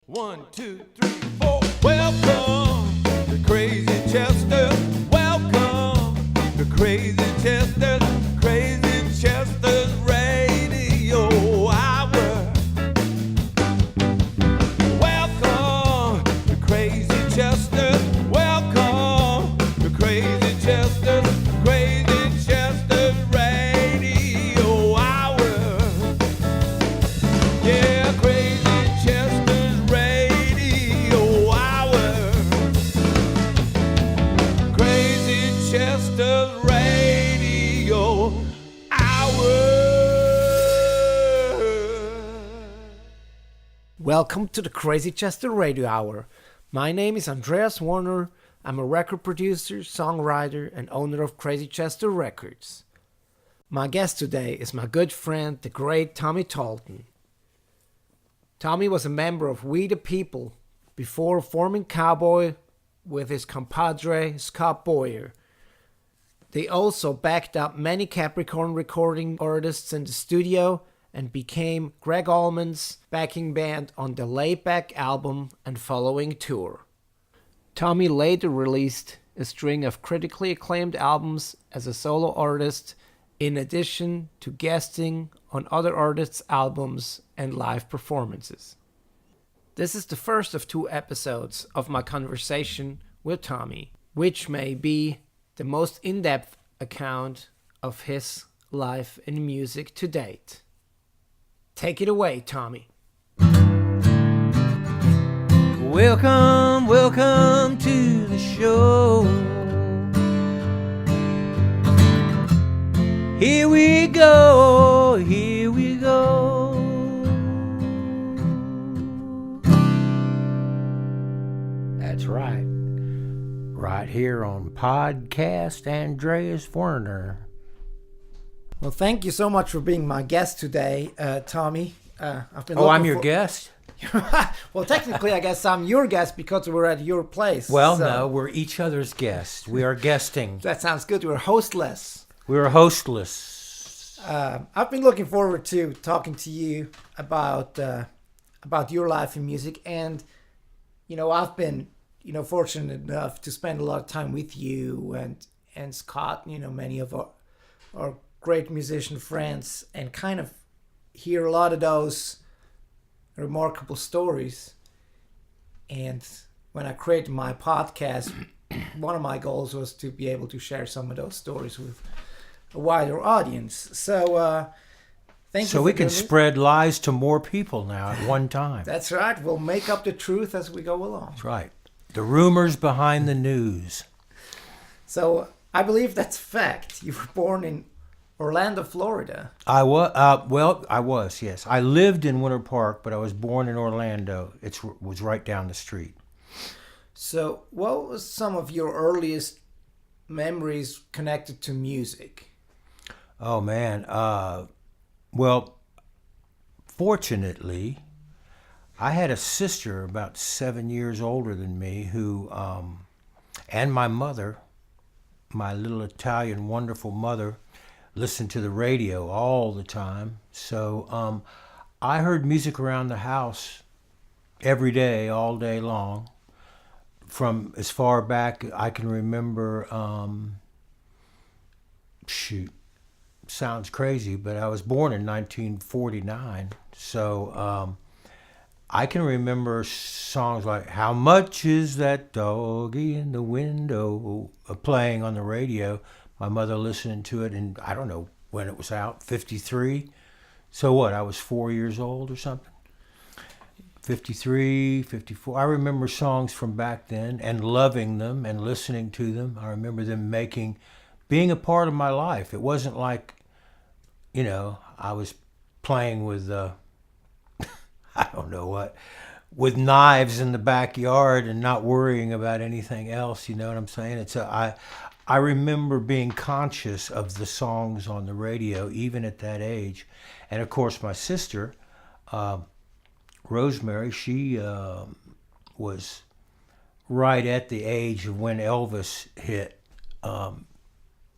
1, 2, 3, 4. Welcome to Crazy Chester. Welcome to Crazy Chester. Crazy Chester's Radio Hour. Welcome to Crazy Chester. Welcome to Crazy Chester. Crazy Chester's Radio Hour. Yeah, Crazy Chester's Radio Hour. Crazy Chester's Radio Hour. Welcome to the Crazy Chester Radio Hour. My name is Andreas Werner. I'm a record producer, songwriter, and owner of Crazy Chester Records. My guest today is my good friend, the great Tommy Talton. Tommy was a member of Ouida People before forming Cowboy with his compadre Scott Boyer. They also backed up many Capricorn recording artists in the studio and became Gregg Allman's backing band on the Layback album and following tour. Tommy later released a string of critically acclaimed albums as a solo artist, in addition to guesting on other artists' albums and live performances. This is the first of 2 episodes of my conversation with Tommy, which may be the most in-depth account of his life in music to date. Take it away, Tommy. Welcome, welcome to the show. Here we go, here we go. That's right. Right here on Podcast Andreas Werner. Well, thank you so much for being my guest today, Tommy. I've been I'm your guest? Well, technically, I guess I'm your guest because we're at your place. Well, no, we're each other's guests. We are guesting. That sounds good. We're hostless. We're hostless. I've been looking forward to talking to you about your life in music, and I've been fortunate enough to spend a lot of time with you and Scott. Many of our great musician friends, and kind of hear a lot of those remarkable stories. And when I created my podcast, one of my goals was to be able to share some of those stories with a wider audience. So thank you. So we can spread lies to more people now at one time. That's right. We'll make up the truth as we go along. That's right. The rumors behind the news. So I believe that's fact. You were born in Orlando, Florida. I was. I was. Yes, I lived in Winter Park, but I was born in Orlando. It was right down the street. So, what was some of your earliest memories connected to music? Oh man. Well, fortunately, I had a sister about 7 years older than me who, and my mother, my little Italian wonderful mother, listened to the radio all the time. So I heard music around the house every day, all day long. From as far back I can remember, sounds crazy, but I was born in 1949. So I can remember songs like "How Much Is That Doggy in the Window" playing on the radio. My mother listening to it, and I don't know when it was out, 53. So what, I was 4 years old or something? 53, 54. I remember songs from back then and loving them and listening to them. I remember them being a part of my life. It wasn't like, I was playing with, I don't know what, with knives in the backyard and not worrying about anything else. You know what I'm saying? I remember being conscious of the songs on the radio, even at that age. And of course, my sister, Rosemary, she was right at the age of when Elvis hit.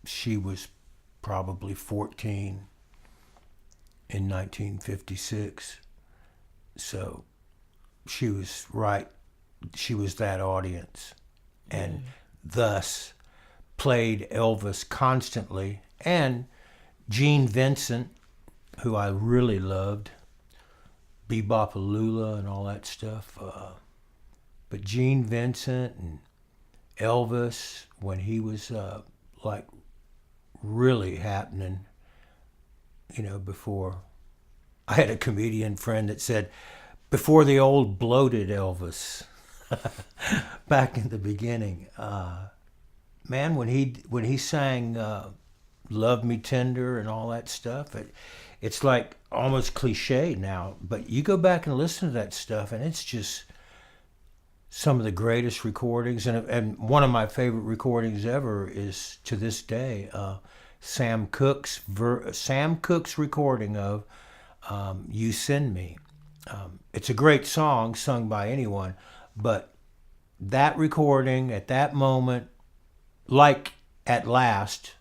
She was probably 14 in 1956. So she was right. She was that audience, and thus played Elvis constantly, and Gene Vincent, who I really loved, Bebopalula and all that stuff. But Gene Vincent and Elvis, when he was like really happening, you know, before. I had a comedian friend that said, before the old bloated Elvis, back in the beginning. Man, when he sang "Love Me Tender" and all that stuff, it's like almost cliche now. But you go back and listen to that stuff, and it's just some of the greatest recordings. And one of my favorite recordings ever is, to this day, Sam Cooke's recording of "You Send Me." It's a great song sung by anyone, but that recording at that moment, like At Last,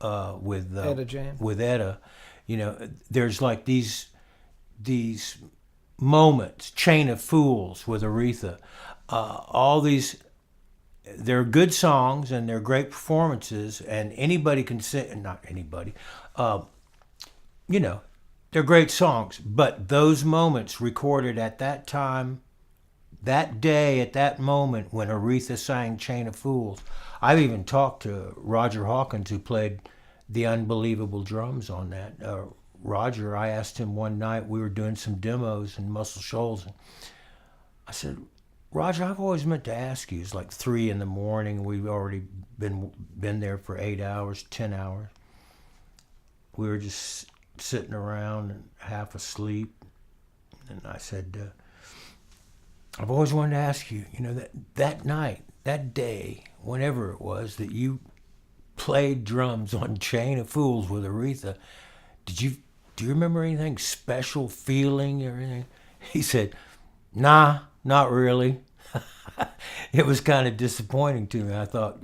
with Etta James. with Etta, you know, there's like these moments, Chain of Fools with Aretha, all these. They're good songs and they're great performances, and anybody can sing. Not anybody, you know, they're great songs. But those moments recorded at that time, that day, at that moment when Aretha sang "Chain of Fools," I've even talked to Roger Hawkins, who played the unbelievable drums on that. Roger, I asked him one night, we were doing some demos in Muscle Shoals, and I said, Roger, I've always meant to ask you. It's like 3 a.m. and we've already been there for 8 hours, 10 hours. We were just sitting around and half asleep, and I said, I've always wanted to ask you, you know, that night, that day, whenever it was that you played drums on "Chain of Fools" with Aretha, do you remember anything special, feeling or anything? He said, nah, not really. It was kind of disappointing to me. I thought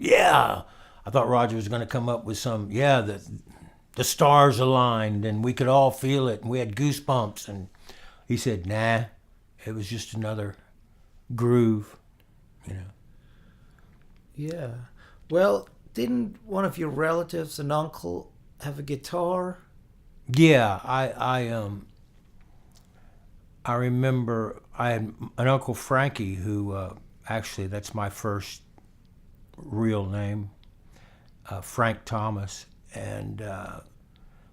Roger was going to come up with some, the stars aligned and we could all feel it and we had goosebumps. And he said, nah, it was just another groove, you know. Yeah. Well, didn't one of your relatives, an uncle, have a guitar? Yeah, I remember I had an Uncle Frankie who, actually that's my first real name, Frank Thomas, and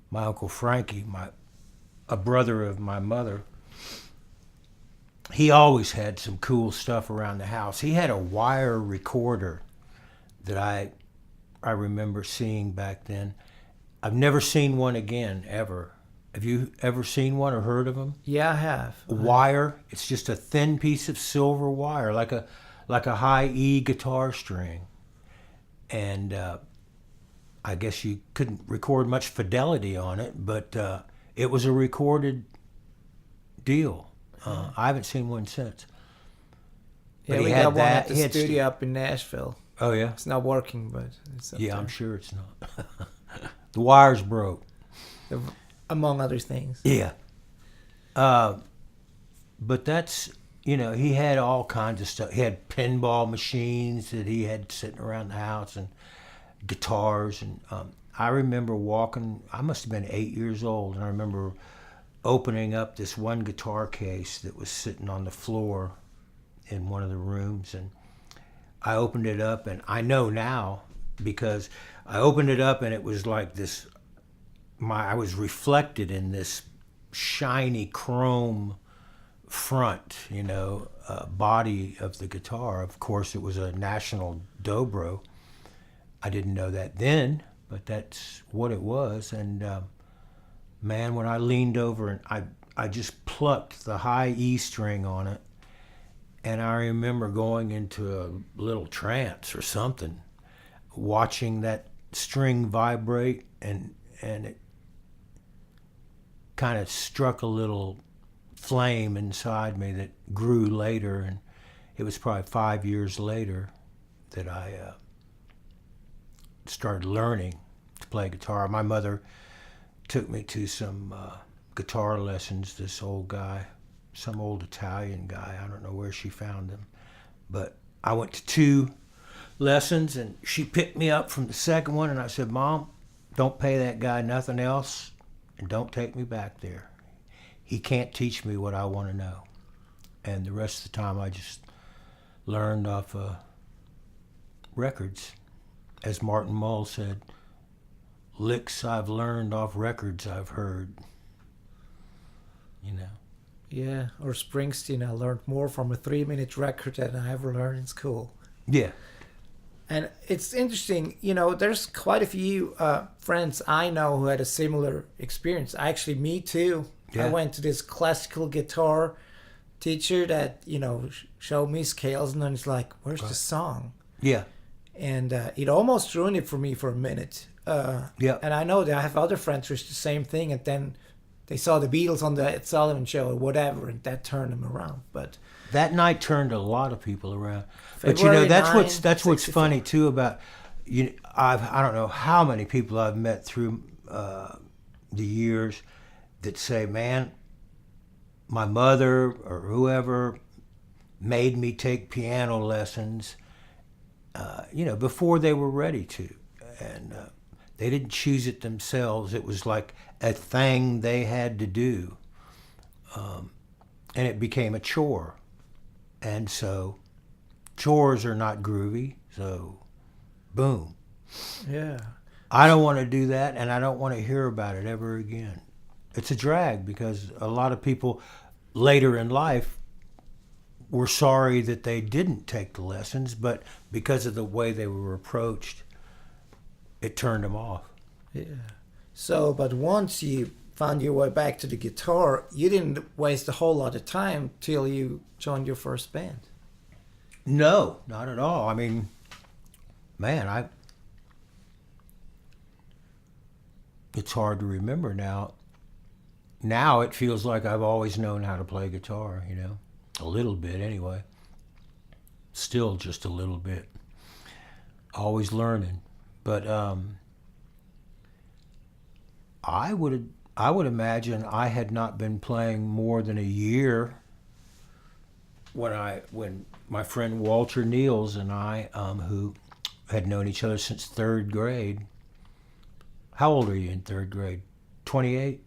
my Uncle Frankie, a brother of my mother, he always had some cool stuff around the house. He had a wire recorder that I remember seeing back then. I've never seen one again, ever. Have you ever seen one or heard of them? Yeah, I have. Wire. It's just a thin piece of silver wire, like a high E guitar string. And I guess you couldn't record much fidelity on it, but it was a recorded deal. I haven't seen one since. Yeah, But we he had got one that. at the He had studio up in Nashville. Oh yeah. It's not working, but it's up Yeah, there. I'm sure it's not. The wires broke. Among other things. Yeah. But that's, you know, he had all kinds of stuff. He had pinball machines that he had sitting around the house and guitars. And I remember walking, I must have been 8 years old, and I remember opening up this one guitar case that was sitting on the floor in one of the rooms. And I opened it up, and I know now because I opened it up and it was like this, I was reflected in this shiny chrome front, you know, body of the guitar. Of course, it was a National Dobro. I didn't know that then, but that's what it was. And man, when I leaned over and I just plucked the high E string on it, and I remember going into a little trance or something, watching that string vibrate, and it kind of struck a little flame inside me that grew later, and it was probably 5 years later that I started learning to play guitar. My mother took me to some guitar lessons, this old guy, some old Italian guy. I don't know where she found him. But I went to 2 lessons, and she picked me up from the second one, and I said, Mom, don't pay that guy nothing else, and don't take me back there. He can't teach me what I want to know. And the rest of the time I just learned off records. As Martin Mull said, licks I've learned off records I've heard. You know. Yeah, or Springsteen, I learned more from a 3-minute record than I ever learned in school. Yeah. And it's interesting, you know, there's quite a few friends I know who had a similar experience. Actually, me too. Yeah. I went to this classical guitar teacher that, you know, showed me scales, and then it's like, where's the song? Yeah. And it almost ruined it for me for a minute. Yeah. And I know that I have other friends who it's the same thing, and then they saw the Beatles on the Ed Sullivan Show or whatever, and that turned them around. But that night turned a lot of people around. But you February know, that's 9, what's 64. funny too about you. I don't know how many people I've met through the years that say, "Man, my mother or whoever made me take piano lessons." You know, before they were ready to, and they didn't choose it themselves. It was like a thing they had to do, and it became a chore. And so, chores are not groovy. So, boom. yeah. I don't want to do that, and I don't want to hear about it ever again. It's a drag because a lot of people later in life were sorry that they didn't take the lessons, but because of the way they were approached, it turned them off. Yeah. So, but once you found your way back to the guitar, you didn't waste a whole lot of time till you joined your first band. No, not at all. I mean, man, it's hard to remember now. Now it feels like I've always known how to play guitar, you know. A little bit, anyway. Still just a little bit. Always learning. But I would imagine I had not been playing more than a year when my friend Walter Niels and I, who had known each other since 3rd grade. How old are you in 3rd grade? 28?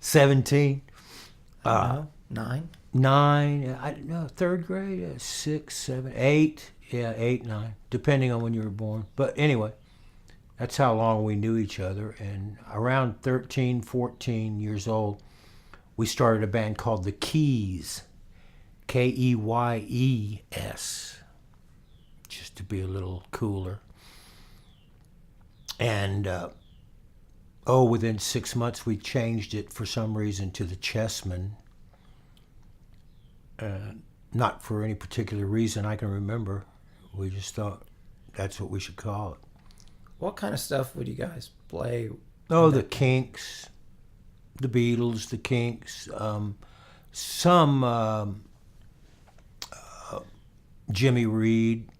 17? 9? 9, I don't know, 3rd grade, 6, 7, 8, yeah, 8, 9, depending on when you were born. But anyway, that's how long we knew each other. And around 13, 14 years old, we started a band called The Keys, Keyes, just to be a little cooler. And, within 6 months, we changed it for some reason to The Chessmen. Not for any particular reason I can remember. We just thought that's what we should call it. What kind of stuff would you guys play? Oh, the Kinks, the Beatles, the Kinks, some Jimmy Reed.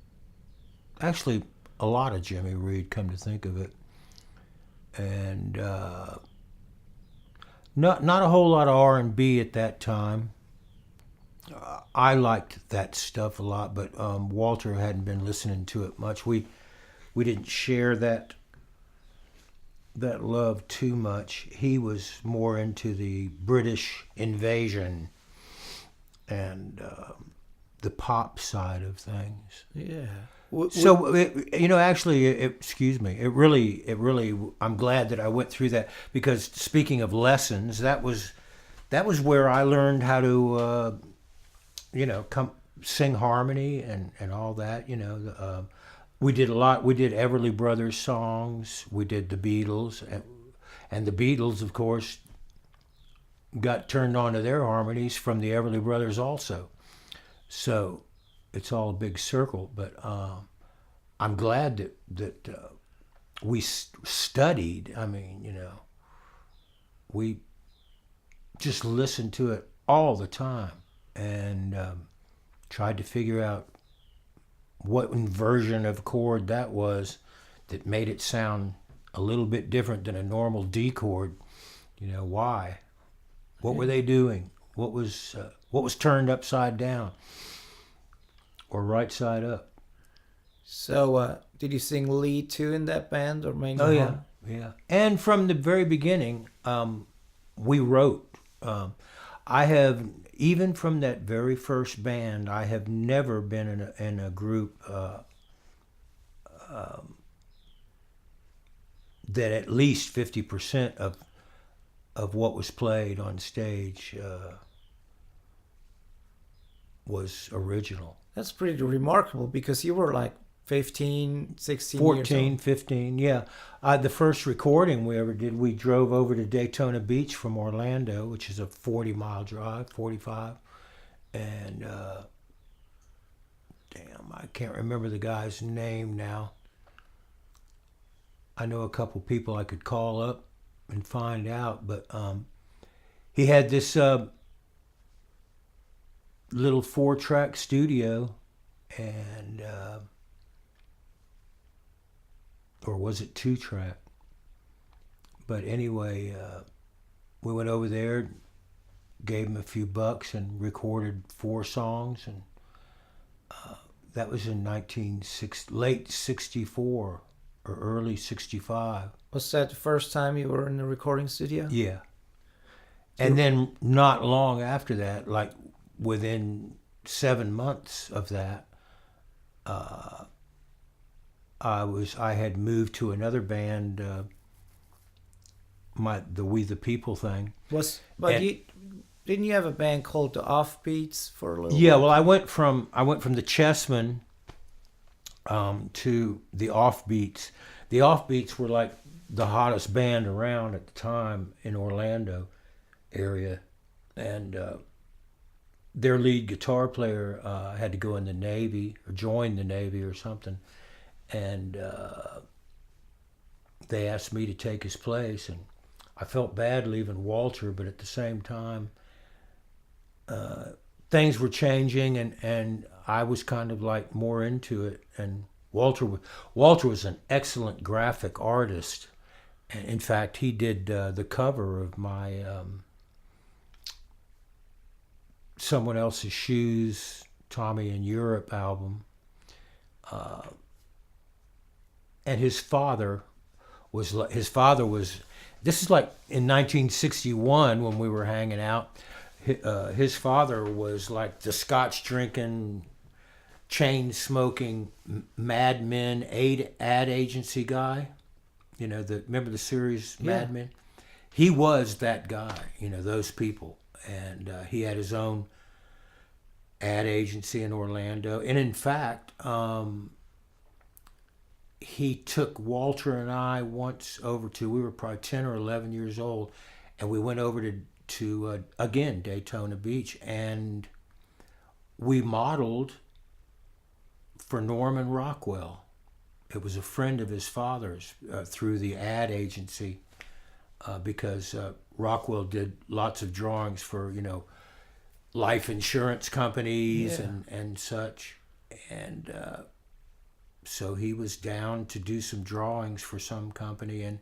Actually, a lot of Jimmy Reed, come to think of it. And not a whole lot of R&B at that time. I liked that stuff a lot, but Walter hadn't been listening to it much. We didn't share that love too much. He was more into the British invasion and the pop side of things. Yeah. So excuse me. It really. I'm glad that I went through that, because speaking of lessons, that was where I learned how to. Sing harmony and all that, we did a lot. We did Everly Brothers songs. We did the Beatles. And the Beatles, of course, got turned on to their harmonies from the Everly Brothers also. So it's all a big circle. But I'm glad that we studied. I mean, we just listened to it all the time. And tried to figure out what inversion of chord that was that made it sound a little bit different than a normal D chord. Why? What were they doing? What was turned upside down or right side up? So, did you sing lead too in that band, or mainly? Oh yeah, horn? yeah. And from the very beginning, we wrote. I have, even from that very first band, I have never been in a group that at least 50% of what was played on stage was original. That's pretty remarkable because you were like 15, 16 14, years old. 15, yeah. The first recording we ever did, we drove over to Daytona Beach from Orlando, which is a 40-mile drive, 45. And, damn, I can't remember the guy's name now. I know a couple people I could call up and find out, but he had this little 4-track studio, and or was it 2-track? But anyway, we went over there, gave him a few bucks, and recorded 4 songs, and that was in late '64 or early '65. Was that the first time you were in the recording studio? Yeah. And then not long after that, like within 7 months of that, I had moved to another band, the Ouida People thing. Didn't you have a band called the Offbeats for a little? Yeah, while? well, I went from the Chessmen to the Offbeats. The Offbeats were like the hottest band around at the time in Orlando area, and their lead guitar player had to go in the Navy or join the Navy or something, and they asked me to take his place, and I felt bad leaving Walter, but at the same time, things were changing, and I was kind of like more into it, and Walter was an excellent graphic artist, and in fact he did the cover of my Someone Else's Shoes, Tommy in Europe album, and his father was this is like in 1961 when we were hanging out. His father was like the Scotch drinking, chain smoking Mad Men ad agency guy. You know, remember the series Mad Men? He was that guy, those people. And he had his own ad agency in Orlando. And in fact, he took Walter and I once over we were probably 10 or 11 years old, and we went over to again, Daytona Beach, and we modeled for Norman Rockwell. It was a friend of his father's through the ad agency, because Rockwell did lots of drawings for, life insurance companies and such. And so he was down to do some drawings for some company, and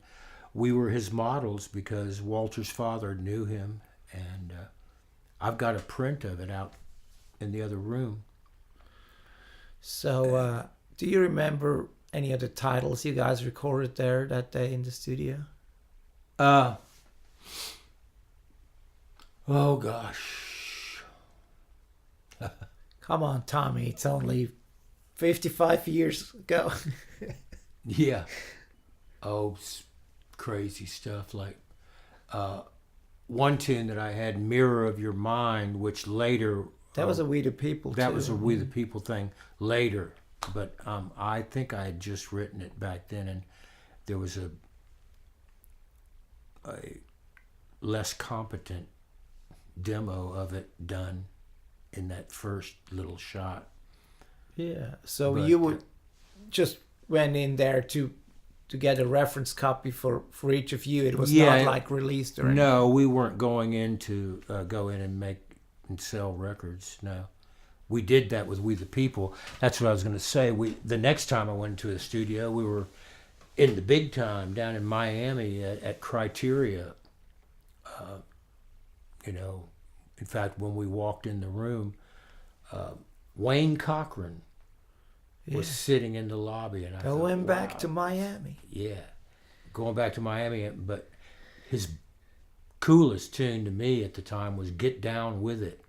we were his models because Walter's father knew him. And I've got a print of it out in the other room. So, do you remember any of the titles you guys recorded there that day in the studio? Oh gosh. Come on, Tommy. It's only 55 years ago. Yeah. Oh, crazy stuff. Like one tune that I had, Mirror of Your Mind, which later... That was a Ouida People, That too. was a Ouida People thing later. But I think I had just written it back then, and there was a less competent demo of it done in that first little shot. Yeah. So But, you would just went in there to get a reference copy for each of you. It was not like released or anything. No, we weren't going in to go in and make and sell records. No, we did that with We the People. That's what I was going to say. The next time I went to the studio, we were in the big time down in Miami at Criteria, you know. In fact, when we walked in the room, Wayne Cochran was sitting in the lobby, and I thought, Going back wow. to Miami. Yeah, going back to Miami, but his coolest tune to me at the time was Get Down With It,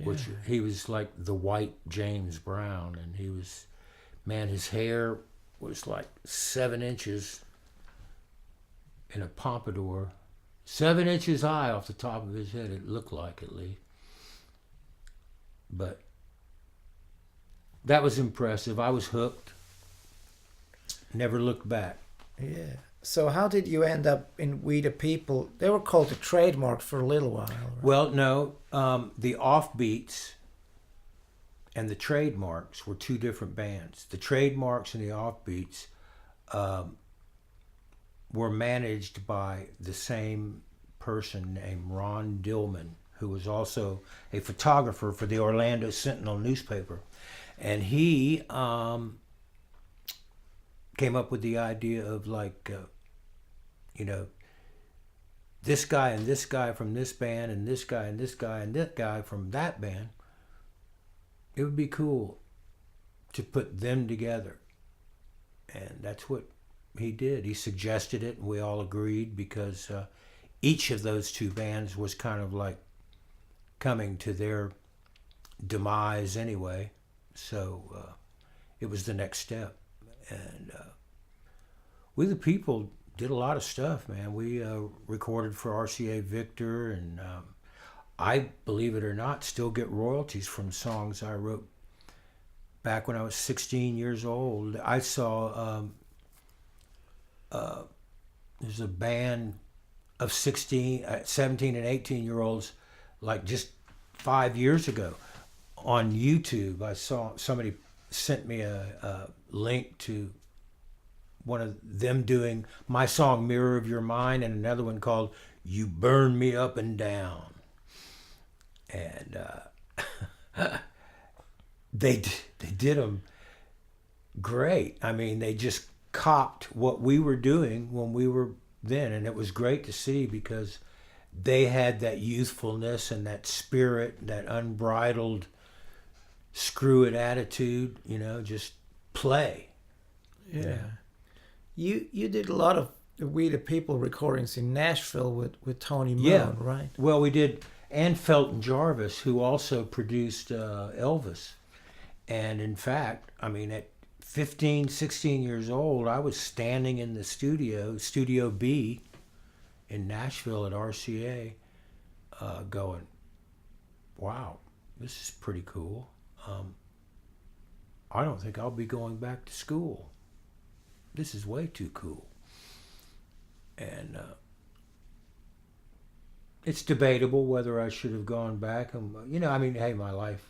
which he was like the white James Brown, and he was, man, his hair was like 7 inches in a pompadour, 7 inches high off the top of his head, it looked like, at least. But that was impressive. I was hooked. Never looked back. Yeah. So how did you end up in Ouida People? They were called the Trademark for a little while. Right? Well, no. The Offbeats and the Trademarks were two different bands. The Trademarks and the Offbeats were managed by the same person named Ron Dillman, who was also a photographer for the Orlando Sentinel newspaper. And he came up with the idea of like, you know, this guy and this guy from this band and this guy and this guy and that guy from that band. It would be cool to put them together. And that's what he did. He suggested it, and we all agreed, because each of those two bands was kind of like coming to their demise anyway. So it was the next step. And we the people did a lot of stuff, man. We recorded for RCA Victor, and I, believe it or not, still get royalties from songs I wrote back when I was 16 years old. I saw there's a band of 17 and 18-year-olds like just 5 years ago on YouTube. I saw somebody sent me a link to one of them doing my song Mirror of Your Mind, and another one called You Burn Me Up and Down. And they did them great. I mean, they just copped what we were doing when we were then, and it was great to see, because they had that youthfulness and that spirit, that unbridled screw it attitude, you know, just play. Yeah. You did a lot of the Ouida People recordings in Nashville with Tony Moon, right? Well, we did, and Felton Jarvis, who also produced Elvis. And in fact, I mean, at 15, 16 years old, I was standing in the Studio B in Nashville at RCA, going, wow, this is pretty cool. I don't think I'll be going back to school. This is way too cool. And it's debatable whether I should have gone back. And, you know, I mean, hey, my life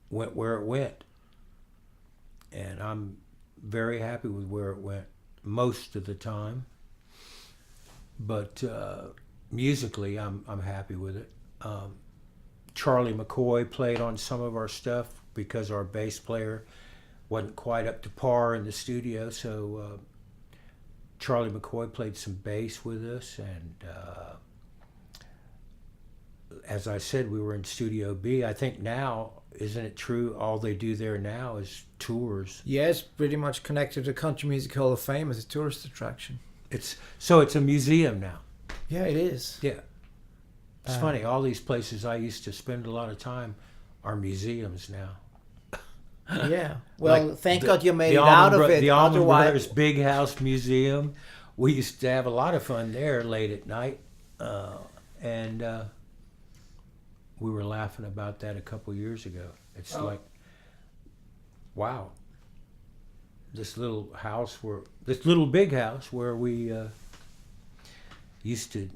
went where it went. And I'm very happy with where it went most of the time. But musically, I'm happy with it. Charlie McCoy played on some of our stuff because our bass player wasn't quite up to par in the studio. So Charlie McCoy played some bass with us. And as I said, we were in Studio B. I think now, isn't it true, all they do there now is tours? Yeah, it's pretty much connected to Country Music Hall of Fame as a tourist attraction. It's a museum now. Yeah, it is. Yeah. It's funny, all these places I used to spend a lot of time are museums now. Yeah. Well, Like thank the- God you made the it Allman out of Bro- it. The Allman Otherwise, Brothers Big House Museum. We used to have a lot of fun there late at night. And we were laughing about that a couple years ago. It's like, wow. This little big house where we used to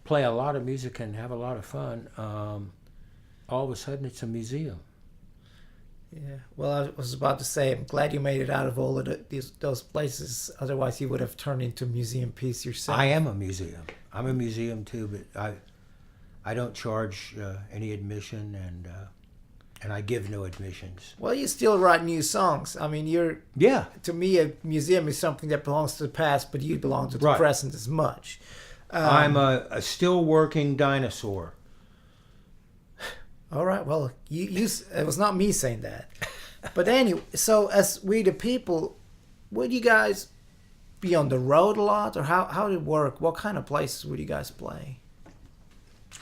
play a lot of music and have a lot of fun, all of a sudden it's a museum. Yeah. Well, I was about to say, I'm glad you made it out of all of those places. Otherwise, you would have turned into a museum piece yourself. I am a museum. I'm a museum too, but I don't charge any admission, and I give no admissions. Well, you still write new songs. I mean, Yeah. to me, a museum is something that belongs to the past, but you belong to the Right. present as much. I'm a still working dinosaur. All right. Well, it was not me saying that. But anyway, so as We the People, would you guys be on the road a lot, or how did it work? What kind of places would you guys play?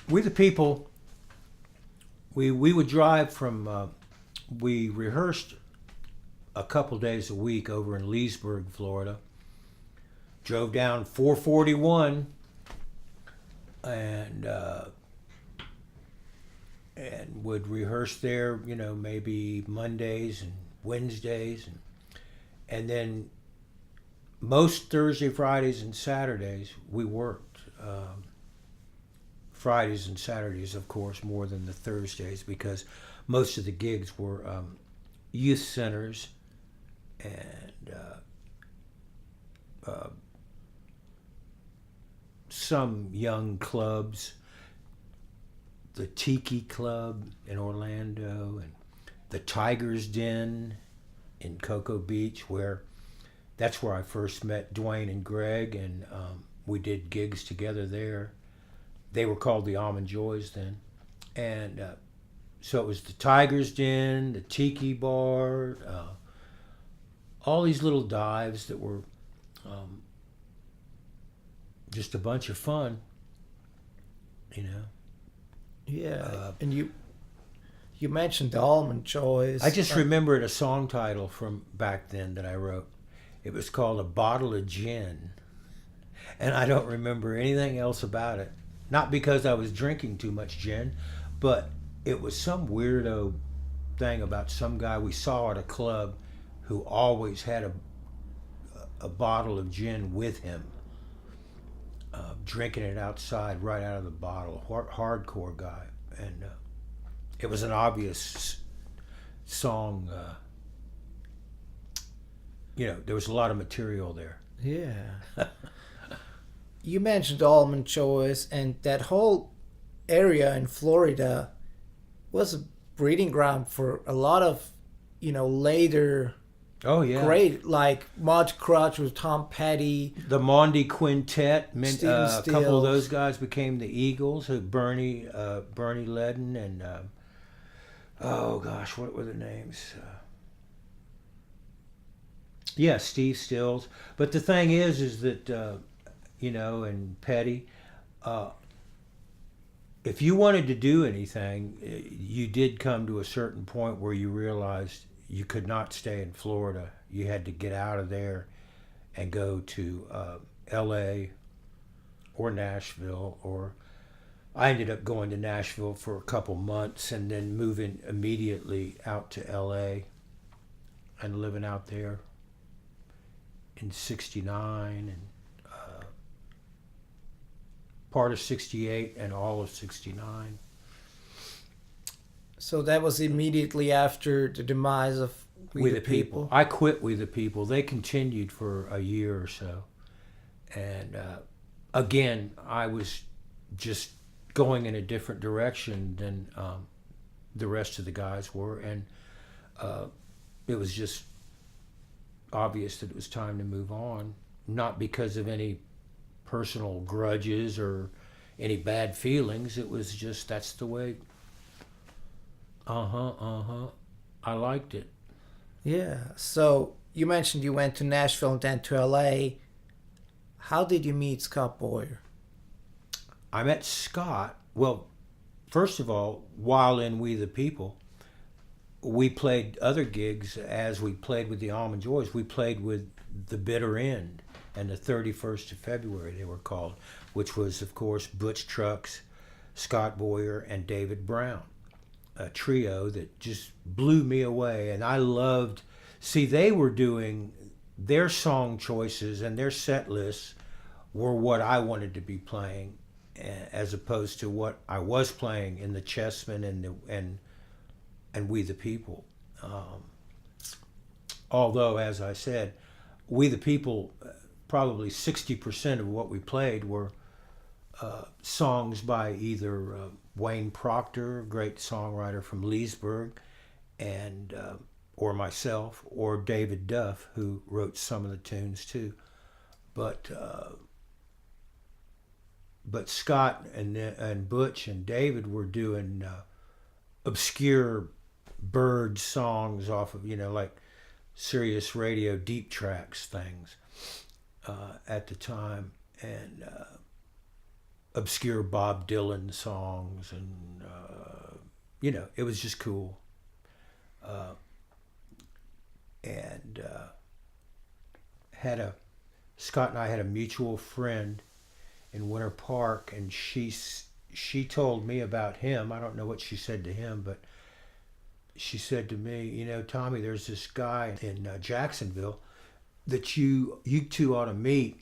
We the People, we would drive from, we rehearsed a couple days a week over in Leesburg, Florida. Drove down 441 and would rehearse there, you know, maybe Mondays and Wednesdays, and then most Thursday, Fridays, and Saturdays we worked. Fridays and Saturdays, of course, more than the Thursdays, because most of the gigs were youth centers and some young clubs, the Tiki Club in Orlando and the Tiger's Den in Cocoa Beach, that's where I first met Dwayne and Gregg, and we did gigs together there. They were called the Almond Joys then. And so it was the Tiger's Den, the Tiki Bar, all these little dives that were just a bunch of fun, you know. Yeah, and you mentioned the Almond Joys. I just remembered a song title from back then that I wrote. It was called A Bottle of Gin, and I don't remember anything else about it. Not because I was drinking too much gin, but it was some weirdo thing about some guy we saw at a club who always had a bottle of gin with him, drinking it outside right out of the bottle. Hardcore guy. And it was an obvious song. You know, there was a lot of material there. Yeah. You mentioned Allman Joys, and that whole area in Florida was a breeding ground for a lot of, you know, later Oh yeah, great, like Mod Crutch with Tom Petty. The Mondi Quintet. A couple of those Stills. guys became the Eagles. Bernie Ledden and oh gosh, what were the names? Yeah, Steve Stills. But the thing is that you know, and Petty. If you wanted to do anything, you did come to a certain point where you realized you could not stay in Florida. You had to get out of there and go to L.A. or Nashville. Or I ended up going to Nashville for a couple months and then moving immediately out to L.A. and living out there in '69 and part of '68 and all of '69. So that was immediately after the demise of We the People. I quit We the People. They continued for a year or so. And again, I was just going in a different direction than the rest of the guys were. And it was just obvious that it was time to move on. Not because of any personal grudges or any bad feelings. It was just, that's the way. I liked it. Yeah. So you mentioned you went to Nashville and then to LA. How did you meet Scott Boyer? I met Scott, well, first of all, while in We the People, we played other gigs as we played with the Almond Joys. We played with The Bitter End and the 31st of February, they were called, which was, of course, Butch Trucks, Scott Boyer, and David Brown. A trio that just blew me away. And I loved, see, they were doing their song choices and their set lists were what I wanted to be playing, as opposed to what I was playing in the Chessmen and We the People. Although, as I said, We the People, probably 60% of what we played were songs by either Wayne Proctor, great songwriter from Leesburg, and or myself, or David Duff, who wrote some of the tunes too. But but Scott and Butch and David were doing obscure bird songs off of, like Sirius Radio deep tracks things at the time, and obscure Bob Dylan songs, and it was just cool. And Scott and I had a mutual friend in Winter Park, and she told me about him. I don't know what she said to him, but she said to me, Tommy, there's this guy in Jacksonville that you two ought to meet.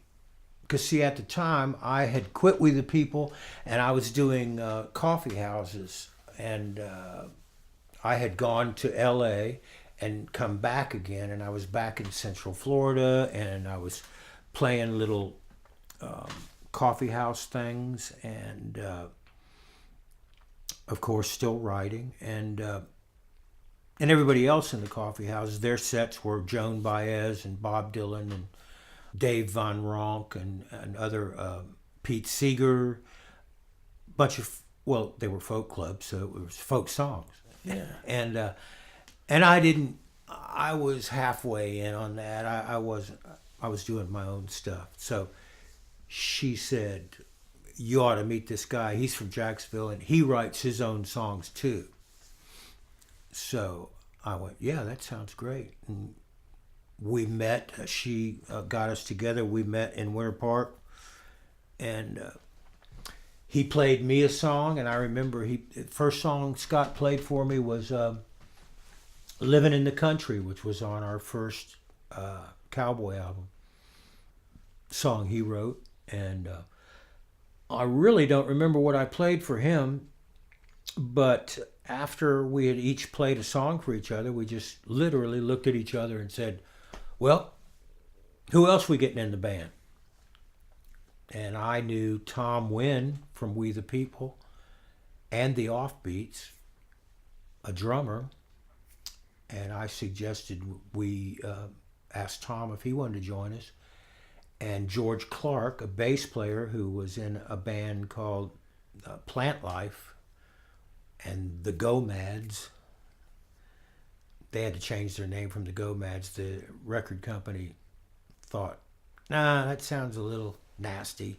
Because, see, at the time, I had quit Ouida People, and I was doing coffee houses. And I had gone to L.A. and come back again, and I was back in Central Florida, and I was playing little coffee house things, and, of course, still writing. And everybody else in the coffee houses, their sets were Joan Baez and Bob Dylan and Dave Von Ronk and other Pete Seeger, bunch of, well, they were folk clubs, so it was folk songs. Yeah. And I was halfway in on that. I was doing my own stuff. So she said, you ought to meet this guy. He's from Jacksonville, and he writes his own songs too. So I went, yeah, that sounds great. And we met. She got us together. We met in Winter Park, and he played me a song. And I remember the first song Scott played for me was "Living in the Country," which was on our first Cowboy album. Song he wrote, and I really don't remember what I played for him, but after we had each played a song for each other, we just literally looked at each other and said, well, who else we getting in the band? And I knew Tom Wynn from Ouida People and the Offbeats, a drummer, and I suggested we asked Tom if he wanted to join us. And George Clark, a bass player who was in a band called Plant Life, and the Gomads. They had to change their name from the Gomads. The record company thought, nah, that sounds a little nasty.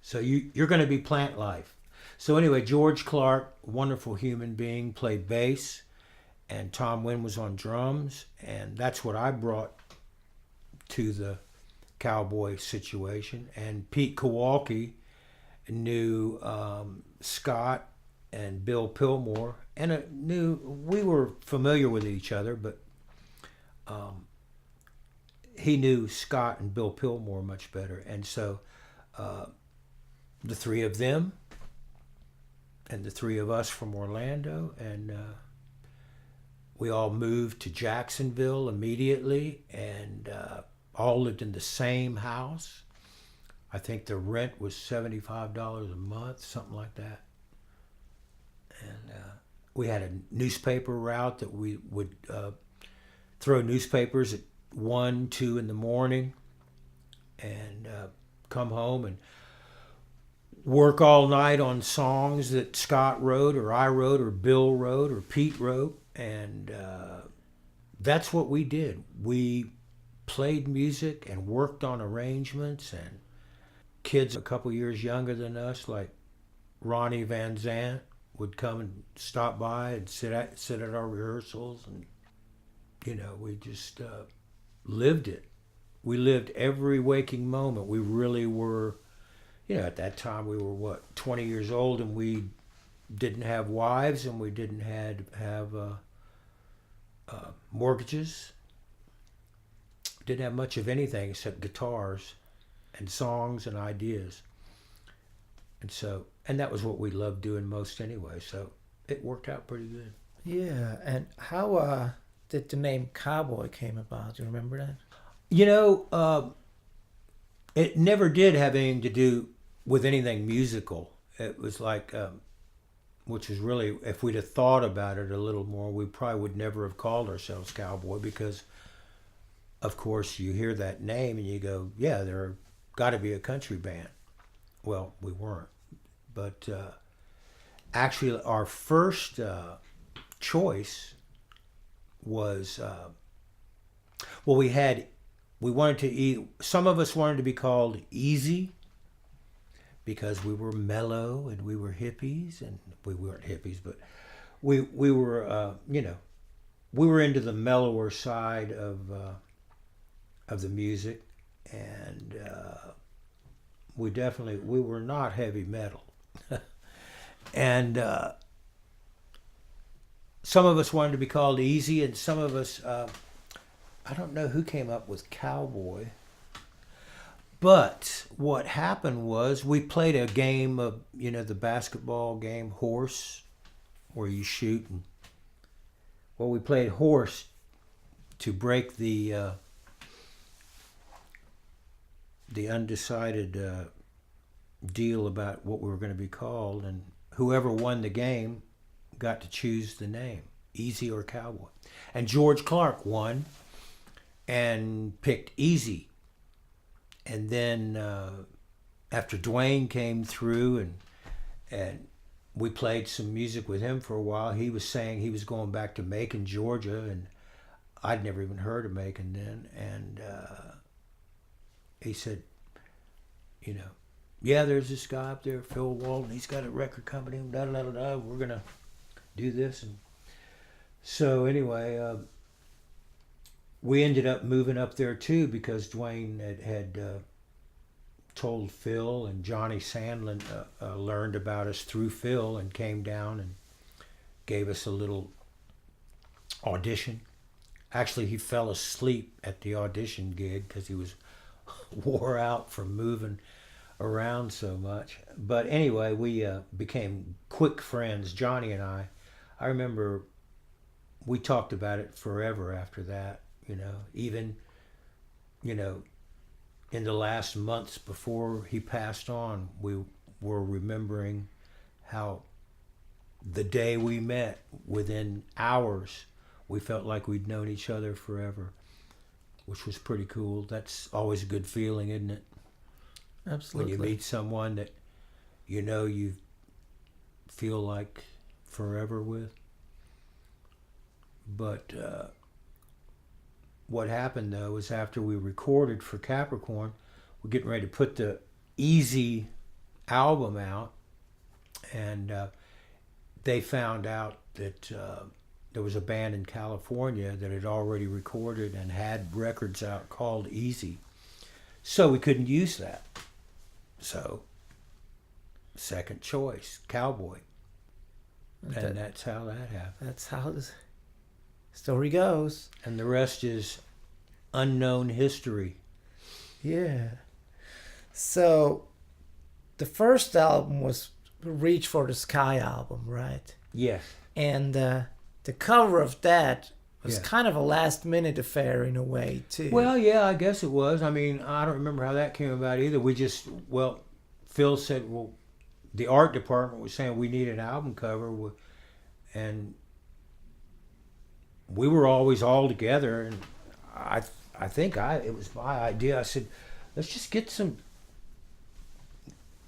So you're going to be Plant Life. So anyway, George Clark, wonderful human being, played bass, and Tom Wynn was on drums, and that's what I brought to the Cowboy situation. And Pete Kowalski knew Scott and Bill Pillmore, and we were familiar with each other, but he knew Scott and Bill Pillmore much better. And so the three of them and the three of us from Orlando, and we all moved to Jacksonville immediately, and all lived in the same house. I think the rent was $75 a month, something like that. And we had a newspaper route that we would throw newspapers at 1, 2 in the morning, and come home and work all night on songs that Scott wrote, or I wrote, or Bill wrote, or Pete wrote. And that's what we did. We played music and worked on arrangements, and kids a couple years younger than us, like Ronnie Van Zant, would come and stop by and sit at our rehearsals, and we just lived it. We lived every waking moment. We really were, at that time we were 20 years old, and we didn't have wives, and we didn't have mortgages. Didn't have much of anything except guitars and songs and ideas. And that was what we loved doing most anyway, so it worked out pretty good. Yeah, and how did the name Cowboy came about? Do you remember that? It never did have anything to do with anything musical. It was like, which is really, if we'd have thought about it a little more, we probably would never have called ourselves Cowboy, because, of course, you hear that name and you go, yeah, there got to be a country band. well, we weren't. But actually, our first choice was, well, we wanted to eat, some of us wanted to be called Easy because we were mellow and we were hippies, and we weren't hippies, but we were, we were into the mellower side of the music, and we were not heavy metal. And some of us wanted to be called Easy, and some of us, I don't know who came up with Cowboy. But what happened was we played a game of, the basketball game, horse, where you shoot. And, well, we played horse to break the undecided deal about what we were going to be called, and whoever won the game got to choose the name, Easy or Cowboy. And George Clark won and picked Easy. And then after Dwayne came through and we played some music with him for a while, he was saying he was going back to Macon, Georgia, and I'd never even heard of Macon then. And he said, yeah, there's this guy up there, Phil Walton. He's got a record company. Da, da, da, da, we're going to do this. And so anyway, we ended up moving up there too because Dwayne had told Phil, and Johnny Sandlin learned about us through Phil and came down and gave us a little audition. Actually, he fell asleep at the audition gig because he was wore out from moving around so much. But anyway, we became quick friends, Johnny and I. I remember we talked about it forever after that, even, in the last months before he passed on, we were remembering how the day we met, within hours, we felt like we'd known each other forever, which was pretty cool. That's always a good feeling, isn't it? Absolutely. When you meet someone that you feel like forever with. But what happened, though, is after we recorded for Capricorn, we're getting ready to put the Easy album out, and they found out that there was a band in California that had already recorded and had records out called Easy. So we couldn't use that. So, second choice, Cowboy. And that's how that happened. That's how the story goes. And the rest is unknown history. Yeah. So, the first album was Reach for the Sky album, right? Yes. And the cover of that was Yeah. kind of a last-minute affair in a way, too. Well, yeah, I guess it was. I mean, I don't remember how that came about either. Phil said, the art department was saying we need an album cover, and we were always all together, and I think it was my idea. I said, let's just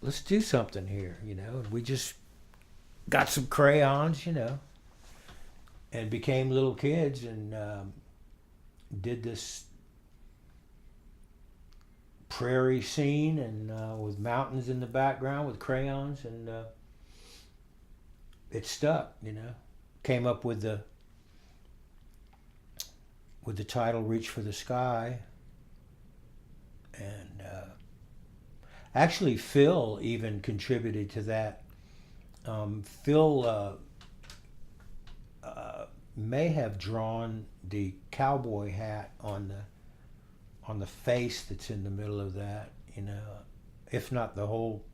let's do something here, and we just got some crayons, and became little kids, and did this prairie scene, and with mountains in the background with crayons, and it stuck. Came up with the title Reach for the Sky. And actually Phil even contributed to that. Phil may have drawn the cowboy hat on the face that's in the middle of that, if not the whole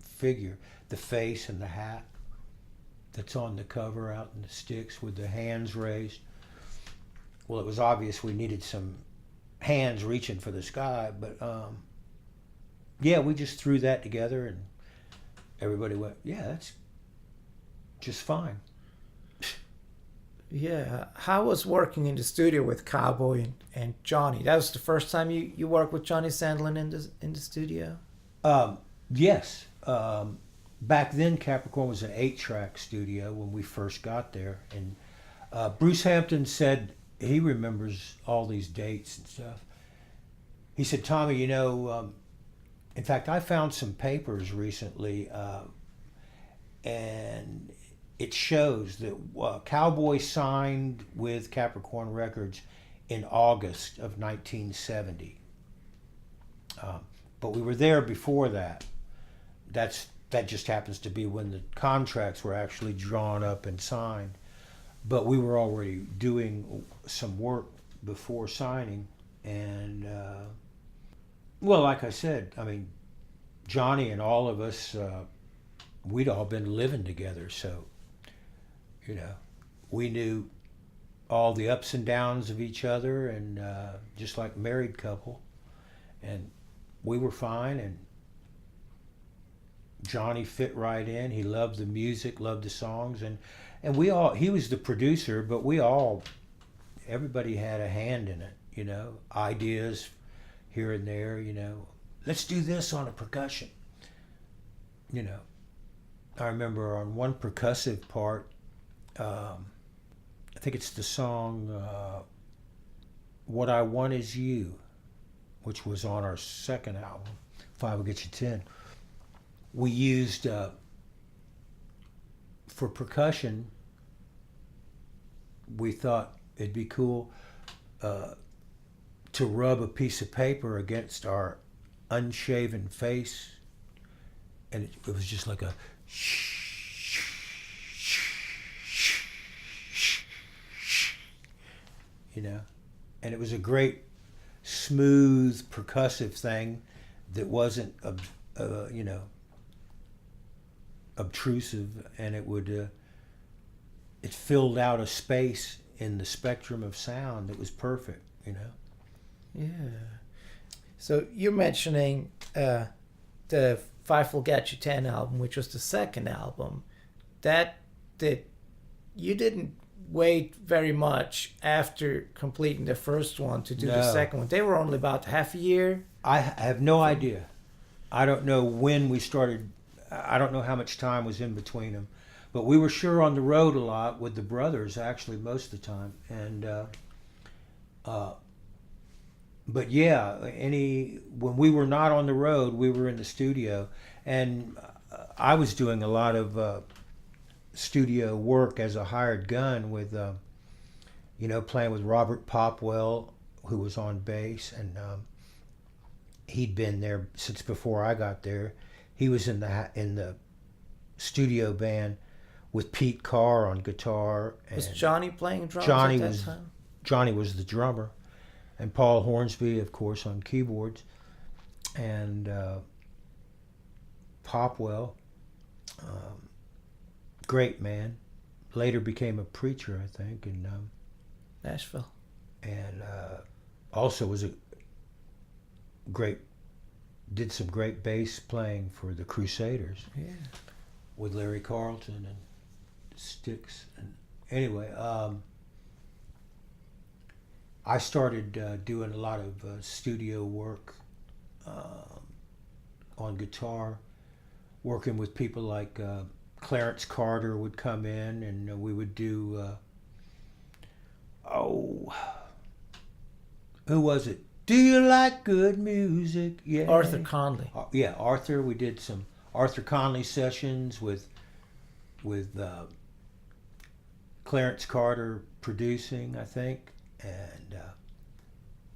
figure, the face and the hat that's on the cover out in the sticks with the hands raised. Well, it was obvious we needed some hands reaching for the sky, but yeah, we just threw that together, and everybody went, yeah, that's just fine. Yeah, how was working in the studio with Cowboy and Johnny? That was the first time you worked with Johnny Sandlin in the studio? Yes. Back then, Capricorn was an 8-track studio when we first got there. And Bruce Hampton said he remembers all these dates and stuff. He said, Tommy, in fact, I found some papers recently, and it shows that Cowboy signed with Capricorn Records in August of 1970. But we were there before that. That just happens to be when the contracts were actually drawn up and signed. But we were already doing some work before signing. And, well, like I said, I mean, Johnny and all of us, we'd all been living together. So, we knew all the ups and downs of each other, and just like married couple. And we were fine, and Johnny fit right in. He loved the music, loved the songs, and he was the producer, but everybody had a hand in it, ideas here and there, let's do this on a percussion. I remember on one percussive part, I think it's the song What I Want Is You, which was on our second album, Five Will Get You 10. We used, for percussion, we thought it'd be cool to rub a piece of paper against our unshaven face, and it was just like a and it was a great smooth percussive thing that wasn't obtrusive, and it filled out a space in the spectrum of sound that was perfect. Yeah. So you're mentioning the Five Will Get You 10 album, which was the second album. You didn't wait very much after completing the first one to do the second one. They were only about half a year. I have no idea. I don't know when we started. I don't know how much time was in between them, but we were sure on the road a lot with the brothers, actually, most of the time. And but yeah, when we were not on the road, we were in the studio, and I was doing a lot of studio work as a hired gun with, playing with Robert Popwell, who was on bass, and he'd been there since before I got there. He was in the studio band with Pete Carr on guitar. Was Johnny playing drums at that time? Johnny was the drummer, and Paul Hornsby, of course, on keyboards, and Popwell, great man. Later became a preacher, I think, in Nashville, and also was did some great bass playing for the Crusaders. Yeah, with Larry Carlton and Styx. And anyway, I started doing a lot of studio work on guitar, working with people like Clarence Carter would come in, and we would do, who was it? Do you like good music? Yeah. Arthur Conley. Yeah, Arthur. We did some Arthur Conley sessions with Clarence Carter producing, I think, and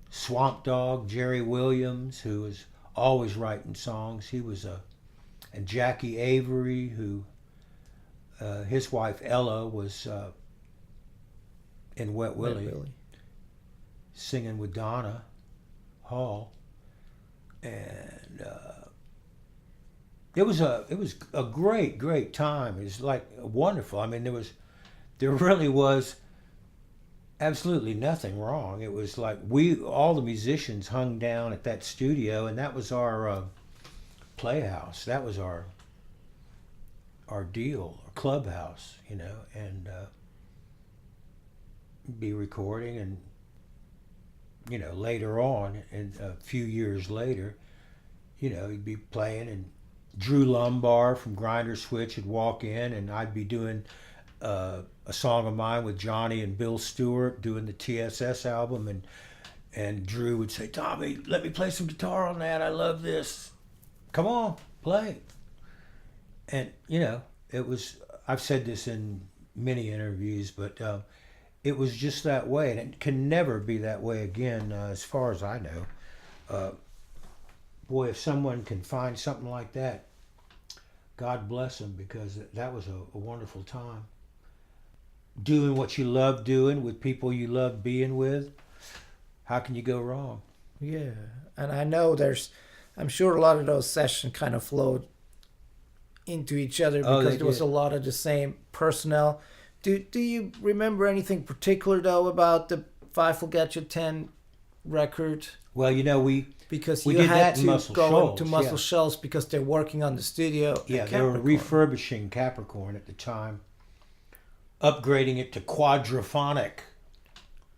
Swamp Dogg, Jerry Williams, who was always writing songs. He was and Jackie Avery, who his wife Ella was in Wet Willie, singing with Donna Hall, and it was a great time. It was like wonderful. I mean, there really was absolutely nothing wrong. It was like all the musicians hung down at that studio, and that was our playhouse. That was our deal, our clubhouse, and be recording. And later on, and a few years later, he'd be playing and Drew Lumbar from Grinder Switch would walk in, and I'd be doing a song of mine with Johnny and Bill Stewart doing the TSS album, and Drew would say, "Tommy, let me play some guitar on that. I love this. Come on, play." And it was. I've said this in many interviews, but it was just that way, and it can never be that way again, as far as I know. Boy, if someone can find something like that, God bless them, because that was a wonderful time. Doing what you love doing with people you love being with, how can you go wrong? Yeah, and I know I'm sure a lot of those sessions kind of flowed into each other because there was a lot of the same personnel. Do you remember anything particular though about the Five Will Get You 10 record? Well, because we you did had that in to Muscle go Shoals, into Muscle yeah. Shoals because they're working on the studio. Yeah, at they were Capricorn. refurbishing Capricorn at the time, upgrading it to quadraphonic,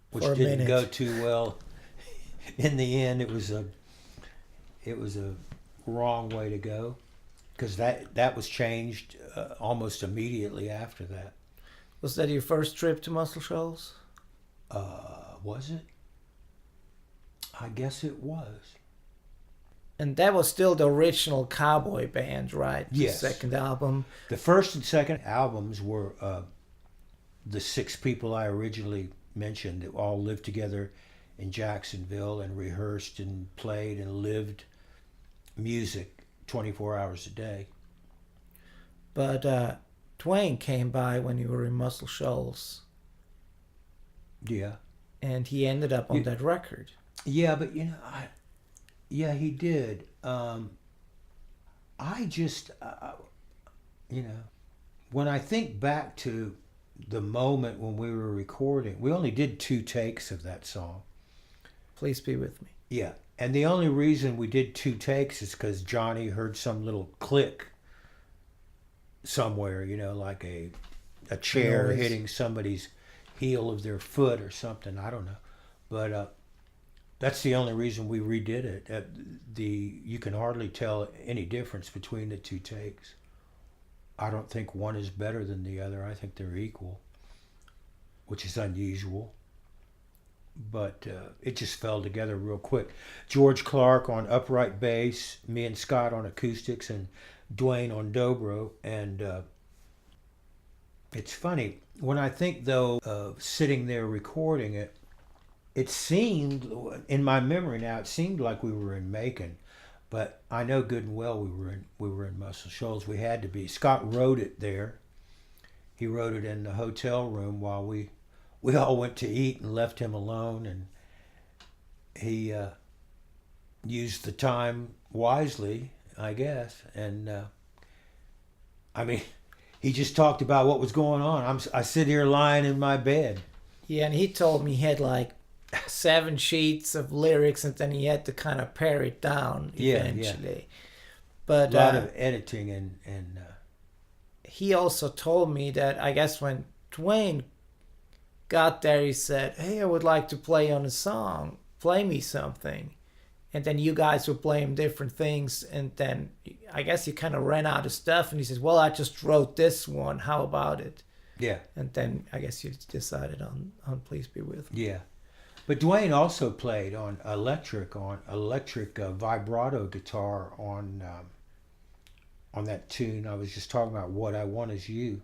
which For a didn't minute. go too well. In the end, it was a wrong way to go, because that was changed almost immediately after that. Was that your first trip to Muscle Shoals? Was it? I guess it was. And that was still the original Cowboy band, right? Yes. The second album. The first and second albums were the six people I originally mentioned that all lived together in Jacksonville and rehearsed and played and lived music 24 hours a day. But Dwayne came by when you were in Muscle Shoals, Yeah. and he ended up on Yeah. that record. Yeah, but yeah, he did. I just, when I think back to the moment when we were recording, we only did 2 takes of that song. Please Be With Me. Yeah, and the only reason we did 2 takes is because Johnny heard some little click somewhere, like a chair Noise. hitting somebody's heel of their foot or something. I don't know, but that's the only reason we redid it. You can hardly tell any difference between the 2 takes. I don't think one is better than the other. I think they're equal, which is unusual. But it just fell together real quick. George Clark on upright bass, me and Scott on acoustics, and Dwayne on dobro. And it's funny, when I think though of sitting there recording it, it seemed, in my memory now, it seemed like we were in Macon, but I know good and well we were in Muscle Shoals. We had to be. Scott wrote it there. He wrote it in the hotel room while we all went to eat and left him alone, and he used the time wisely, I guess. And he just talked about what was going on. I sit here lying in my bed. Yeah, and he told me he had like 7 sheets of lyrics, and then he had to kind of pare it down eventually. But A lot of editing and he also told me that I guess when Dwayne got there, he said, "Hey, I would like to play on a song. Play me something." And then you guys were playing different things, and then I guess you kind of ran out of stuff, and he says, "Well, I just wrote this one. How about it?" yeah. And then I guess you decided on Please Be With Me. Yeah. But Dwayne also played on electric vibrato guitar on that tune I was just talking about, What I Want Is You.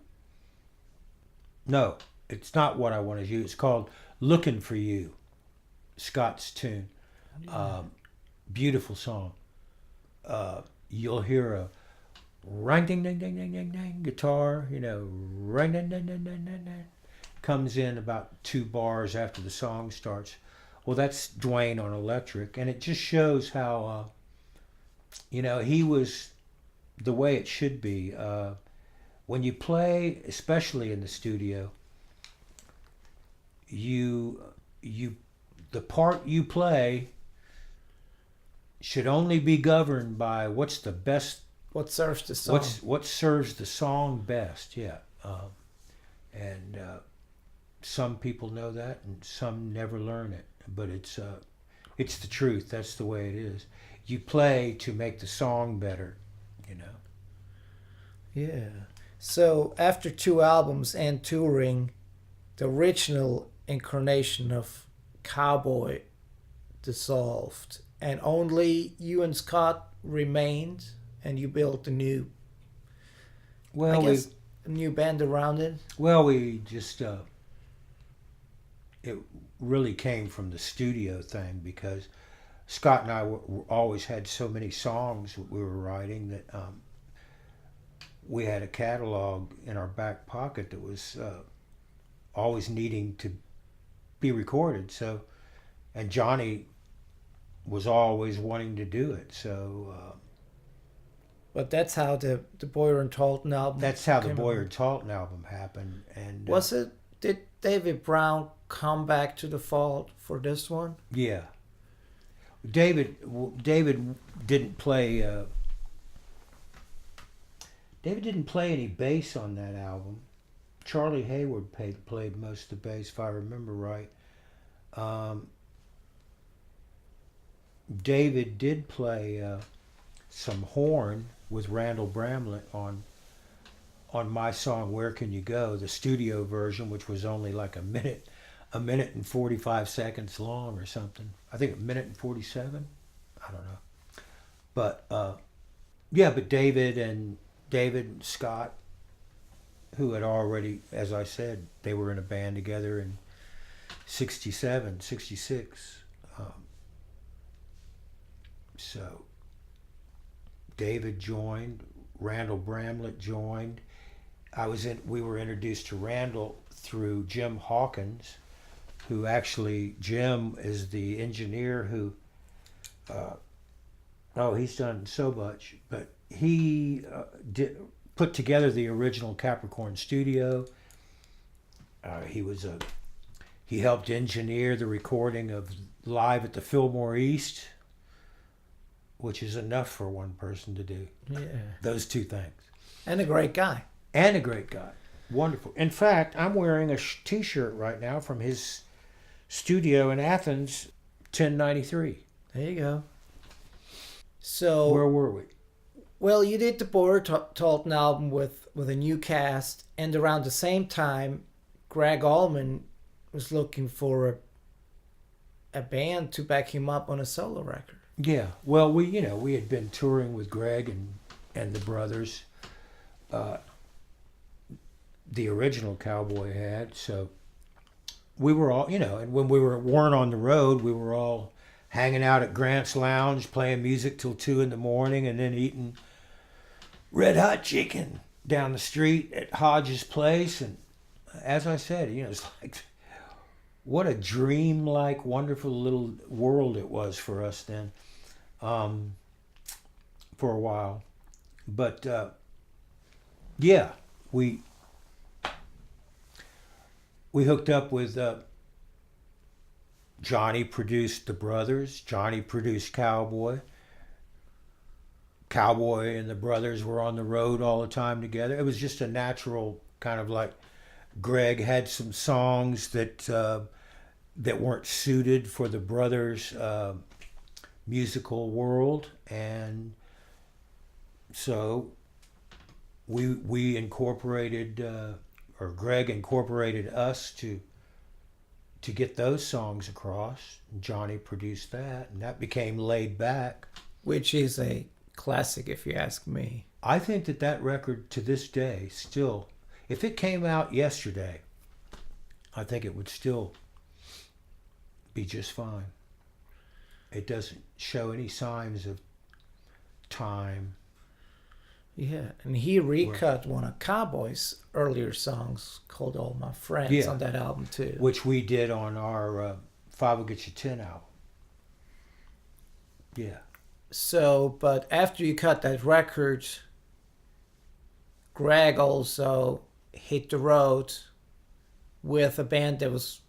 No, it's not What I Want Is You. It's called Looking For You, Scott's tune. Beautiful song. You'll hear a ring ding ding ding ding ding ding guitar, ring ding ding ding ding ding ding. Comes in about 2 bars after the song starts. Well, that's Dwayne on electric, and it just shows how he was the way it should be. When you play, especially in the studio, the part you play should only be governed by what's the best. What serves the song? What serves the song best? Yeah, and some people know that, and some never learn it. But it's the truth. That's the way it is. You play to make the song better, you know. Yeah. So after 2 albums and touring, the original incarnation of Cowboy dissolved, and only you and Scott remained, and you built a new, Well, I guess, a new band around it. we just it really came from the studio thing, because Scott and I always had so many songs that we were writing that we had a catalog in our back pocket that was always needing to be recorded. So, and Johnny was always wanting to do it. So But that's how the Boyer and Talton album. that's how the came Boyer about. Talton album happened. And Was it? Did David Brown come back to the fold for this one? Yeah. David didn't play. David didn't play any bass on that album. Charlie Hayward played most of the bass, if I remember right. David did play some horn with Randall Bramlett on my song "Where Can You Go," the studio version, which was only like a minute and 45 seconds long or something. I think a minute and 47. I don't know. But yeah, but David and Scott, who had already, as I said, they were in a band together in 67, 66. So David joined, Randall Bramlett joined. We were introduced to Randall through Jim Hawkins, who actually, Jim is the engineer who, he's done so much, but he put together the original Capricorn studio. He helped engineer the recording of Live at the Fillmore East, which is enough for one person to do. Yeah. Those two things. And a great guy. And a great guy. Wonderful. In fact, I'm wearing a t-shirt right now from his studio in Athens, 1093. There you go. So Where were we? well, you did the Boyer Talton album with a new cast, and around the same time, Gregg Allman was looking for a band to back him up on a solo record. Yeah. Well, we had been touring with Gregg and the brothers. The original Cowboy had, so we were all, and when we weren't on the road, we were all hanging out at Grant's Lounge, playing music till 2 a.m, and then eating red hot chicken down the street at Hodges Place. And as I said, it's like, what a dream-like, wonderful little world it was for us then, for a while. But yeah, we hooked up with Johnny produced the brothers. Johnny produced Cowboy. Cowboy and the brothers were on the road all the time together. It was just a natural kind of like Gregg had some songs that weren't suited for the brothers' musical world, and so we incorporated, or Gregg incorporated us to get those songs across. Johnny produced that, and that became Laid Back. Which is a classic, if you ask me. I think that record to this day still, if it came out yesterday, I think it would still be just fine. It doesn't show any signs of time. Yeah, and he recut one of Cowboy's earlier songs called All My Friends on that album too. Which we did on our Five Will Get You 10 album. Yeah. So, but after you cut that record, Gregg also hit the road with a band that was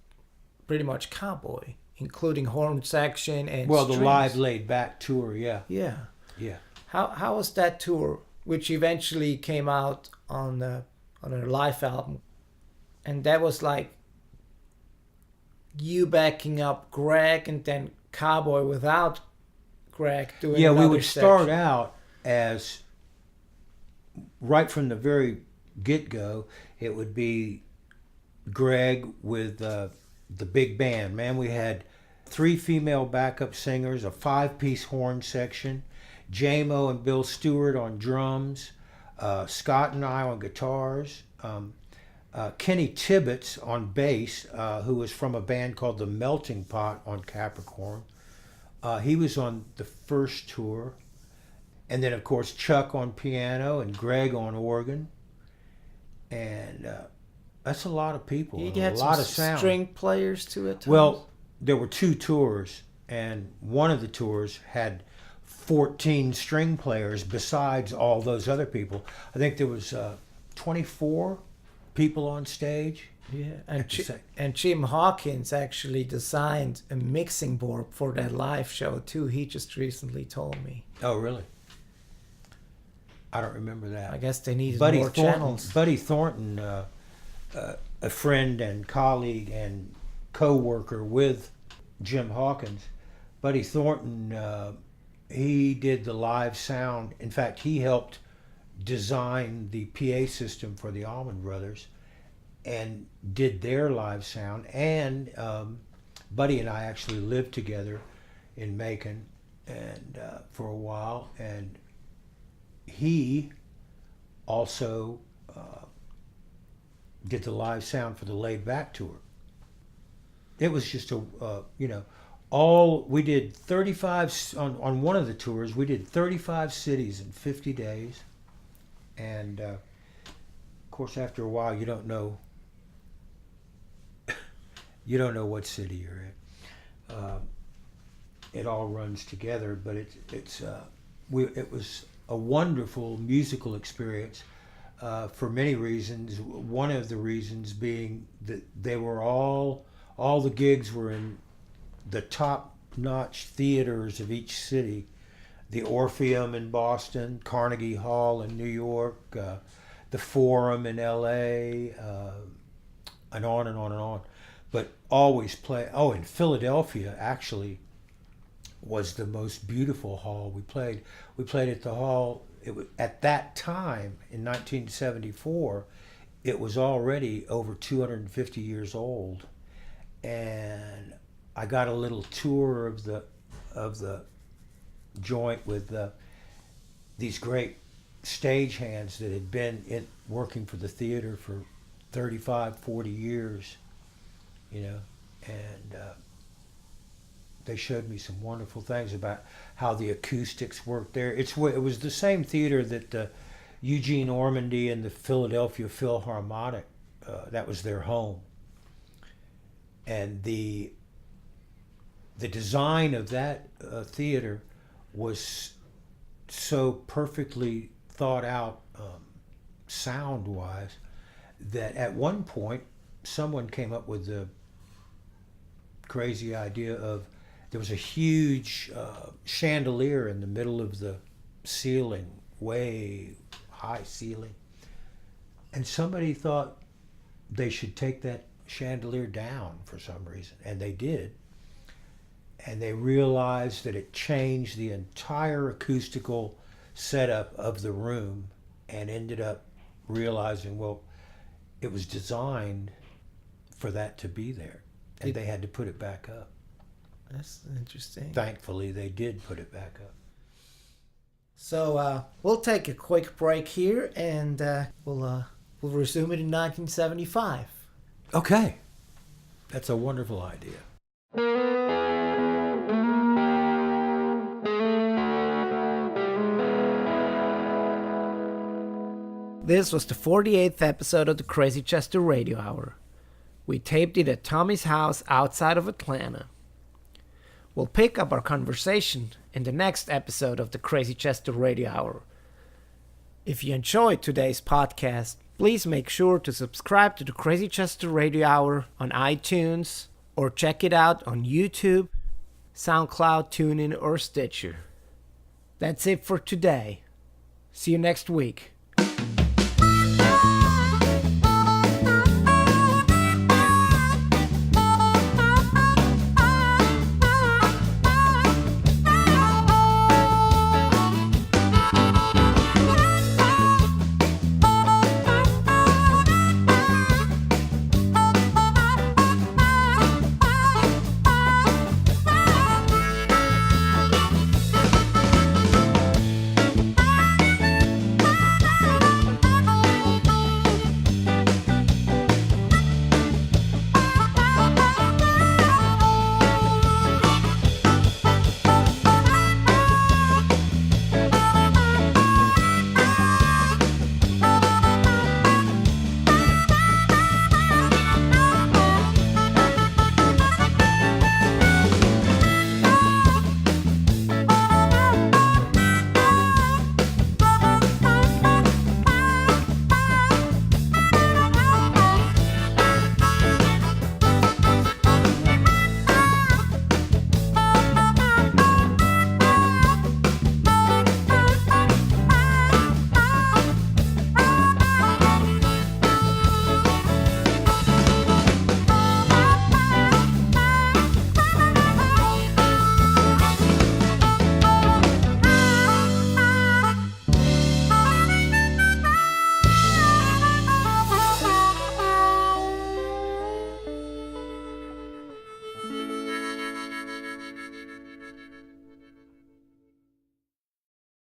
pretty much Cowboy, including horn section and the strings. live Laid Back tour, yeah. Yeah. Yeah. How was that tour, which eventually came out on a live album, and that was like you backing up Gregg and then Cowboy without Gregg doing. Yeah, we another would section. start out as right from the very get-go, it would be Gregg with the big band. Man, we had 3 female backup singers, a 5-piece horn section, J-Mo and Bill Stewart on drums, Scott and I on guitars, Kenny Tibbetts on bass, who was from a band called the Melting Pot on Capricorn. He was on the first tour. And then, of course, Chuck on piano and Gregg on organ. And that's a lot of people. You A had lot some of sound. string players to it. Well, there were 2 tours, and one of the tours had 14 string players besides all those other people. I think there was 24 people on stage. yeah, and Jim Hawkins actually designed a mixing board for that live show too. He just recently told me. Oh, really? I don't remember that. I guess they needed Buddy more Thornton, channels. Buddy Thornton, a friend and colleague and co-worker with Jim Hawkins, Buddy Thornton, he did the live sound. In fact, he helped design the PA system for the Allman Brothers and did their live sound. And Buddy and I actually lived together in Macon and for a while. And he also did the live sound for the Laid Back tour. It was just we did 35 on one of the tours. We did 35 cities in 50 days, and of course, after a while, you don't know what city you're in. It all runs together, but it was a wonderful musical experience for many reasons. One of the reasons being that they were all the gigs were in the top-notch theaters of each city. The Orpheum in Boston, Carnegie Hall in New York, the Forum in L.A., and on and on and on. But always play. Oh, in Philadelphia, actually, was the most beautiful hall we played. We played at the hall. It was, at that time, in 1974, it was already over 250 years old. And I got a little tour of the joint with these great stagehands that had been working for the theater for 35, 40 years, and they showed me some wonderful things about how the acoustics worked there. It was the same theater that Eugene Ormandy and the Philadelphia Philharmonic, that was their home. And the design of that theater was so perfectly thought out sound-wise that at one point someone came up with the crazy idea of there was a huge chandelier in the middle of the ceiling, way high ceiling, and somebody thought they should take that chandelier down for some reason, and they did. And they realized that it changed the entire acoustical setup of the room, and ended up realizing, well, it was designed for that to be there, and they had to put it back up. That's interesting. Thankfully, they did put it back up. So we'll take a quick break here, and we'll resume it in 1975. Okay. That's a wonderful idea. This was the 48th episode of the Crazy Chester Radio Hour. We taped it at Tommy's house outside of Atlanta. We'll pick up our conversation in the next episode of the Crazy Chester Radio Hour. If you enjoyed today's podcast, please make sure to subscribe to the Crazy Chester Radio Hour on iTunes, or check it out on YouTube, SoundCloud, TuneIn, or Stitcher. That's it for today. See you next week.